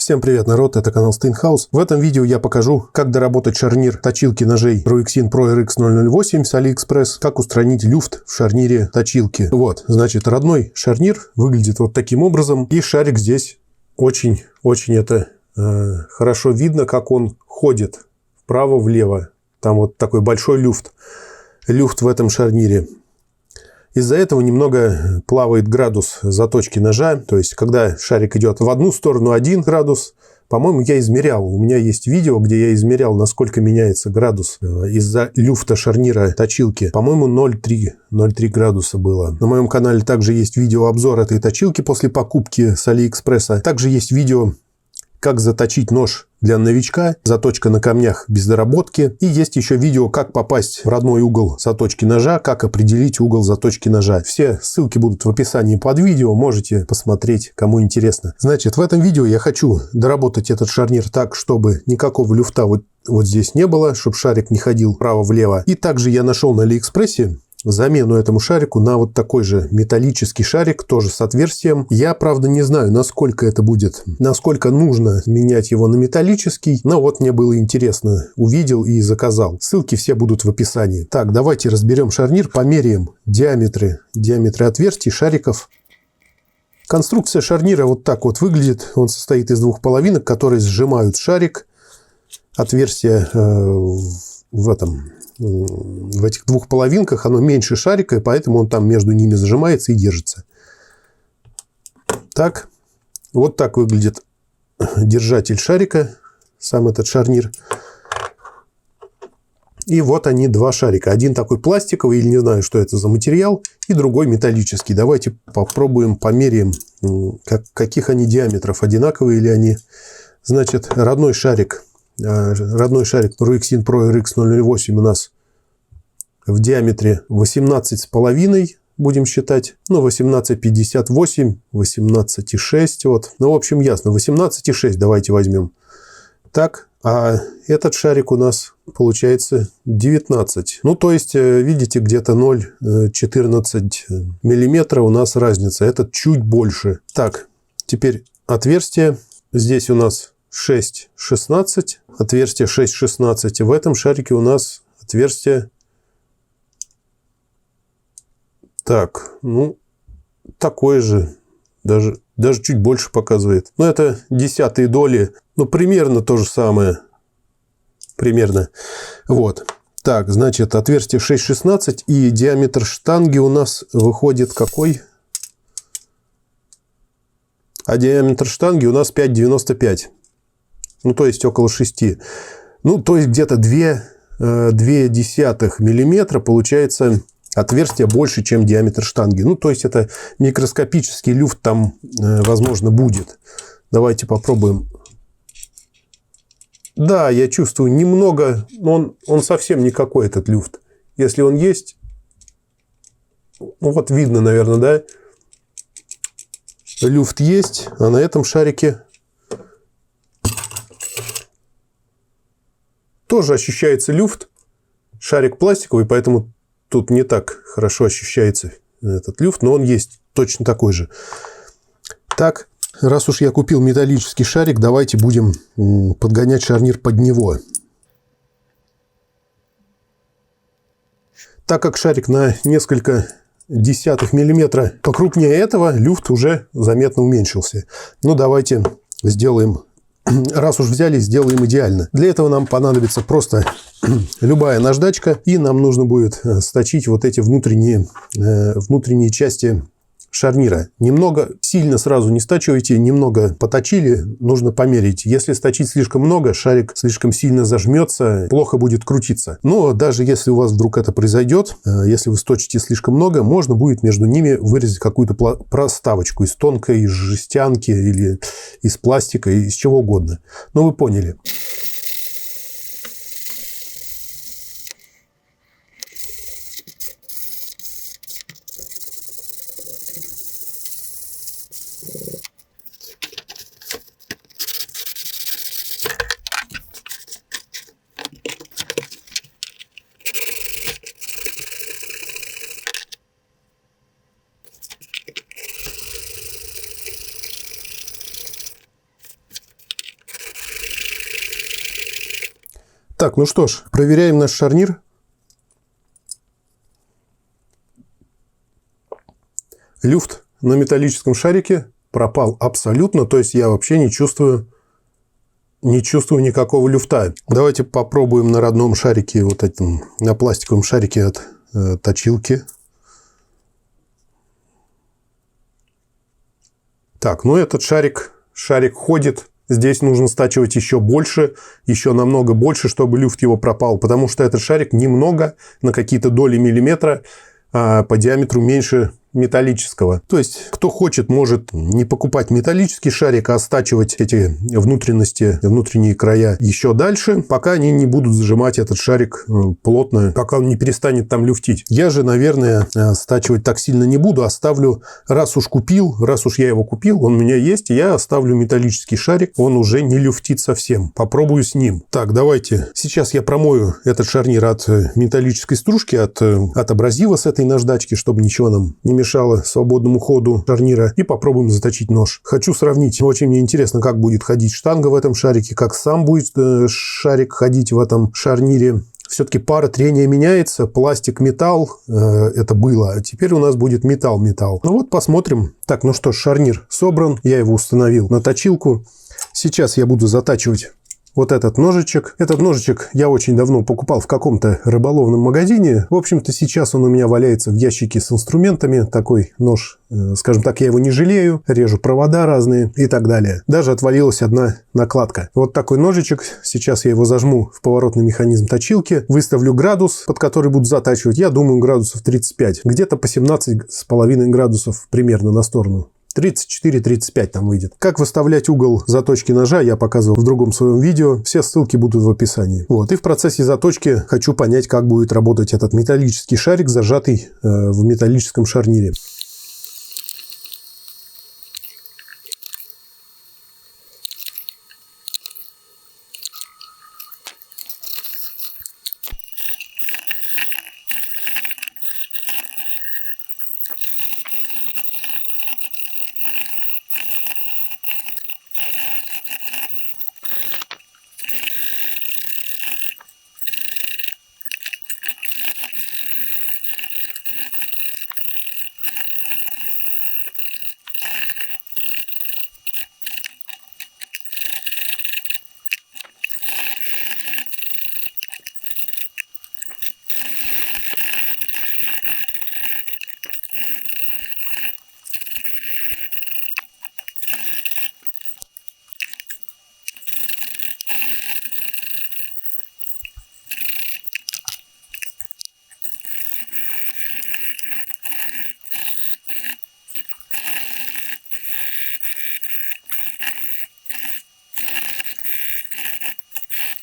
Всем привет, народ, это канал Steinhaus. В этом видео я покажу, как доработать шарнир точилки ножей Ruixin Pro RX 008 с AliExpress, как устранить люфт в шарнире точилки. Вот, значит, родной шарнир выглядит вот таким образом. И шарик здесь очень это хорошо видно, как он ходит вправо-влево. Там вот такой большой люфт в этом шарнире. Из-за этого немного плавает градус заточки ножа. То есть, когда шарик идет в одну сторону 1 градус, по-моему, я измерял. У меня есть видео, где я измерял, насколько меняется градус из-за люфта шарнира точилки. По-моему, 0,3 градуса было. На моем канале также есть видеообзор этой точилки после покупки с Алиэкспресса. Также есть видео, как заточить нож для новичка, заточка на камнях без доработки. И есть еще видео, как попасть в родной угол заточки ножа, как определить угол заточки ножа. Все ссылки будут в описании под видео, можете посмотреть, кому интересно. Значит, в этом видео я хочу доработать этот шарнир так, чтобы никакого люфта вот здесь не было, чтобы шарик не ходил вправо-влево. И также я нашел на Алиэкспрессе замену этому шарику на вот такой же металлический шарик, тоже с отверстием. Я, правда, не знаю, насколько это будет, насколько нужно менять его на металлический, но вот мне было интересно, увидел и заказал. Ссылки все будут в описании. Так, давайте разберем шарнир, померяем диаметры отверстий шариков. Конструкция шарнира вот так вот выглядит. Он состоит из двух половинок, которые сжимают шарик. Отверстие в этих двух половинках, оно меньше шарика, и поэтому он там между ними зажимается и держится. Так, вот так выглядит держатель шарика, сам этот шарнир. И вот они, два шарика. Один такой пластиковый, или не знаю, что это за материал, и другой металлический. Давайте попробуем, померяем, каких они диаметров, одинаковые ли они. Значит, родной шарик Ruixin Pro RX 008 у нас в диаметре 18,5, будем считать. Ну, 18,58, 18,6. Вот. Ну, в общем, ясно. 18,6 давайте возьмем. Так, а этот шарик у нас получается 19. Ну, то есть, видите, где-то 0,14 миллиметра у нас разница. Этот чуть больше. Так, теперь отверстие. Здесь у нас 6,16. Отверстие 6,16. В этом шарике у нас отверстие... Так, ну, такое же. Даже чуть больше показывает. Но это десятые доли. Ну, примерно то же самое. Примерно. Вот. Так, значит, отверстие 6,16. И диаметр штанги у нас выходит какой? А диаметр штанги у нас 5,95. Ну, то есть, около 6. Ну, то есть, где-то 0,2 миллиметра получается отверстие больше, чем диаметр штанги. Ну, то есть, это микроскопический люфт там, возможно, будет. Давайте попробуем. Да, я чувствую немного, но он совсем никакой, этот люфт. Если он есть, ну, вот видно, наверное, да? Люфт есть, а на этом шарике тоже ощущается люфт. Шарик пластиковый, поэтому тут не так хорошо ощущается этот люфт, но он есть точно такой же. Так, раз уж я купил металлический шарик, давайте будем подгонять шарнир под него. Так как шарик на несколько десятых миллиметра покрупнее этого, люфт уже заметно уменьшился. Ну, давайте сделаем... Раз уж взяли, сделаем идеально. Для этого нам понадобится просто любая наждачка. И нам нужно будет сточить вот эти внутренние части шарнира. Немного, сильно сразу не стачивайте, немного поточили, нужно померить. Если сточить слишком много, шарик слишком сильно зажмется, плохо будет крутиться. Но даже если у вас вдруг это произойдет, если вы сточите слишком много, можно будет между ними вырезать какую-то проставочку из тонкой, из жестянки или из пластика, из чего угодно. Но вы поняли. Так, ну что ж, проверяем наш шарнир. Люфт на металлическом шарике пропал абсолютно, то есть я вообще не чувствую никакого люфта. Давайте попробуем на родном шарике, вот этом, на пластиковом шарике от точилки. Так, ну этот шарик ходит. Здесь нужно стачивать еще больше, еще намного больше, чтобы люфт его пропал, потому что этот шарик немного, на какие-то доли миллиметра, по диаметру меньше металлического. То есть, кто хочет, может не покупать металлический шарик, а стачивать эти внутренности, внутренние края еще дальше, пока они не будут зажимать этот шарик плотно, пока он не перестанет там люфтить. Я же, наверное, стачивать так сильно не буду, оставлю, раз уж я его купил, он у меня есть, я оставлю металлический шарик, он уже не люфтит совсем. Попробую с ним. Так, давайте. Сейчас я промою этот шарнир от металлической стружки, от абразива с этой наждачки, чтобы ничего нам не мешало свободному ходу шарнира, и попробуем заточить нож. Хочу сравнить. Очень мне интересно, как будет ходить штанга в этом шарике, как сам будет шарик ходить в этом шарнире. Все-таки пара трения меняется. Пластик-металл это было, а теперь у нас будет металл-металл. Ну вот, посмотрим. Так, ну что, шарнир собран. Я его установил на точилку. Сейчас я буду затачивать вот этот ножичек. Этот ножичек я очень давно покупал в каком-то рыболовном магазине. В общем-то, сейчас он у меня валяется в ящике с инструментами. Такой нож, скажем так, я его не жалею. Режу провода разные и так далее. Даже отвалилась одна накладка. Вот такой ножичек. Сейчас я его зажму в поворотный механизм точилки. Выставлю градус, под который буду затачивать. Я думаю, градусов 35. Где-то по 17,5 градусов примерно на сторону. 34-35 там выйдет. Как выставлять угол заточки ножа, я показывал в другом своем видео. Все ссылки будут в описании. Вот. И в процессе заточки хочу понять, как будет работать этот металлический шарик, зажатый в металлическом шарнире.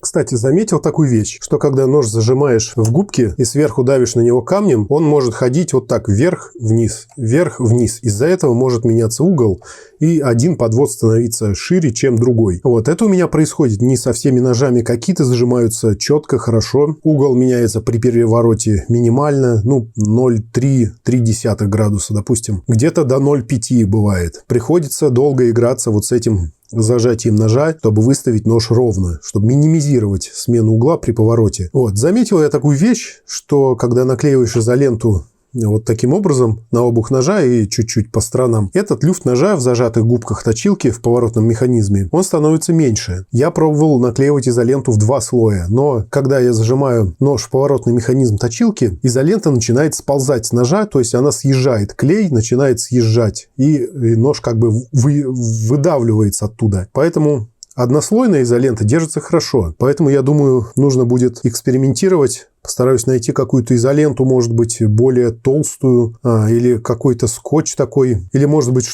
Кстати, заметил такую вещь, что когда нож зажимаешь в губке и сверху давишь на него камнем, он может ходить вот так вверх-вниз, вверх-вниз. Из-за этого может меняться угол и один подвод становиться шире, чем другой. Вот это у меня происходит не со всеми ножами. Какие-то зажимаются четко, хорошо. Угол меняется при перевороте минимально, ну 0,3 градуса, допустим. Где-то до 0,5 бывает. Приходится долго играться вот с этим зажатием ножа, чтобы выставить нож ровно, чтобы минимизировать смену угла при повороте. Вот. Заметил я такую вещь, что когда наклеиваешь изоленту вот таким образом на обух ножа и чуть-чуть по сторонам, этот люфт ножа в зажатых губках точилки в поворотном механизме, он становится меньше. Я пробовал наклеивать изоленту в 2 слоя, но когда я зажимаю нож в поворотный механизм точилки, изолента начинает сползать с ножа, то есть она съезжает, клей начинает съезжать, и нож как бы выдавливается оттуда. Поэтому однослойная изолента держится хорошо. Поэтому, я думаю, нужно будет экспериментировать. Постараюсь найти какую-то изоленту, может быть, более толстую, или какой-то скотч такой, или, может быть,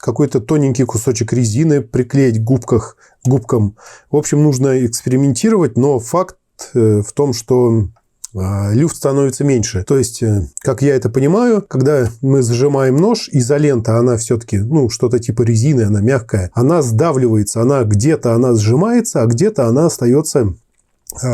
какой-то тоненький кусочек резины приклеить к губкам. В общем, нужно экспериментировать, но факт в том, что люфт становится меньше. То есть, как я это понимаю, когда мы зажимаем нож, изолента, она все-таки, что-то типа резины, она мягкая, она сдавливается, она где-то она сжимается, а где-то она остается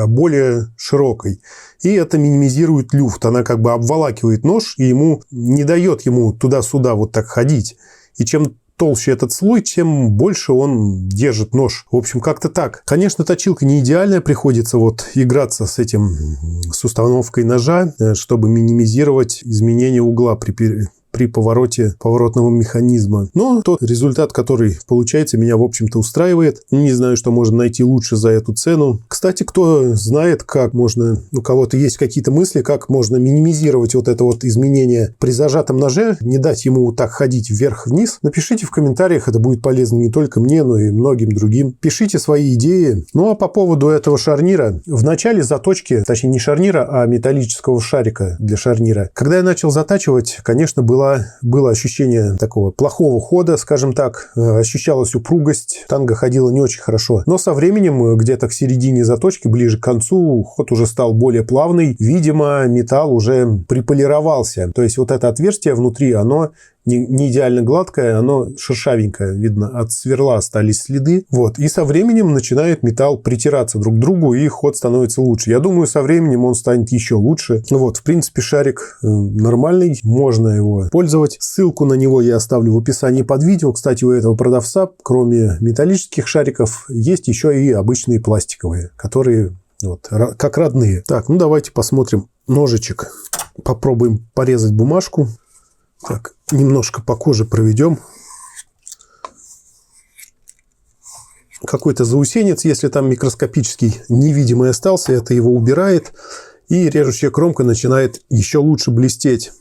более широкой. И это минимизирует люфт. Она как бы обволакивает нож и не дает ему туда-сюда вот так ходить. И чем толще этот слой, тем больше он держит нож. В общем, как-то так. Конечно, точилка не идеальная, приходится вот играться с установкой ножа, чтобы минимизировать изменение угла при повороте поворотного механизма. Но тот результат, который получается, меня, в общем-то, устраивает. Не знаю, что можно найти лучше за эту цену. Кстати, кто знает, как можно... У кого-то есть какие-то мысли, как можно минимизировать вот это вот изменение при зажатом ноже, не дать ему вот так ходить вверх-вниз, напишите в комментариях. Это будет полезно не только мне, но и многим другим. Пишите свои идеи. Ну, а по поводу этого шарнира. В начале заточки, точнее, не шарнира, а металлического шарика для шарнира. Когда я начал затачивать, конечно, было ощущение такого плохого хода, скажем так. Ощущалась упругость. Танго ходила не очень хорошо. Но со временем, где-то к середине заточки, ближе к концу, ход уже стал более плавный. Видимо, металл уже приполировался. То есть, вот это отверстие внутри, оно не идеально гладкое, оно шершавенькое. Видно, от сверла остались следы. Вот. И со временем начинает металл притираться друг к другу, и ход становится лучше. Я думаю, со временем он станет еще лучше. Вот. В принципе, шарик нормальный. Можно его пользовать. Ссылку на него я оставлю в описании под видео. Кстати, у этого продавца, кроме металлических шариков, есть еще и обычные пластиковые, которые вот, как родные. Так, ну давайте посмотрим ножичек. Попробуем порезать бумажку. Так, немножко по коже проведем. Какой-то заусенец, если там микроскопический, невидимый остался, это его убирает. И режущая кромка начинает еще лучше блестеть.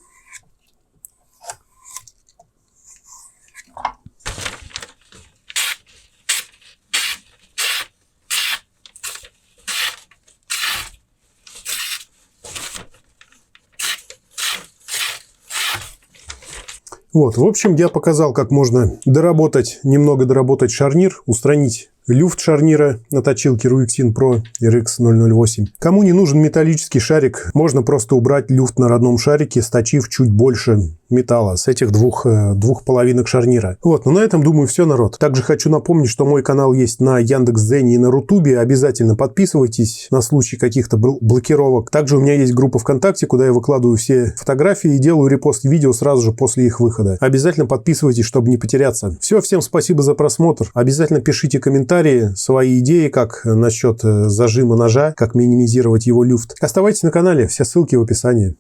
Вот, в общем, я показал, как можно немного доработать шарнир, устранить люфт шарнира на точилке Ruixin Pro RX 008. Кому не нужен металлический шарик, можно просто убрать люфт на родном шарике, сточив чуть больше металла с этих двух половинок шарнира. Вот, ну на этом, думаю, все, народ. Также хочу напомнить, что мой канал есть на Яндекс.Дзене и на Рутубе. Обязательно подписывайтесь на случай каких-то блокировок. Также у меня есть группа ВКонтакте, куда я выкладываю все фотографии и делаю репост видео сразу же после их выхода. Обязательно подписывайтесь, чтобы не потеряться. Все, всем спасибо за просмотр. Обязательно пишите комментарии, свои идеи, как насчет зажима ножа, как минимизировать его люфт. Оставайтесь на канале, все ссылки в описании.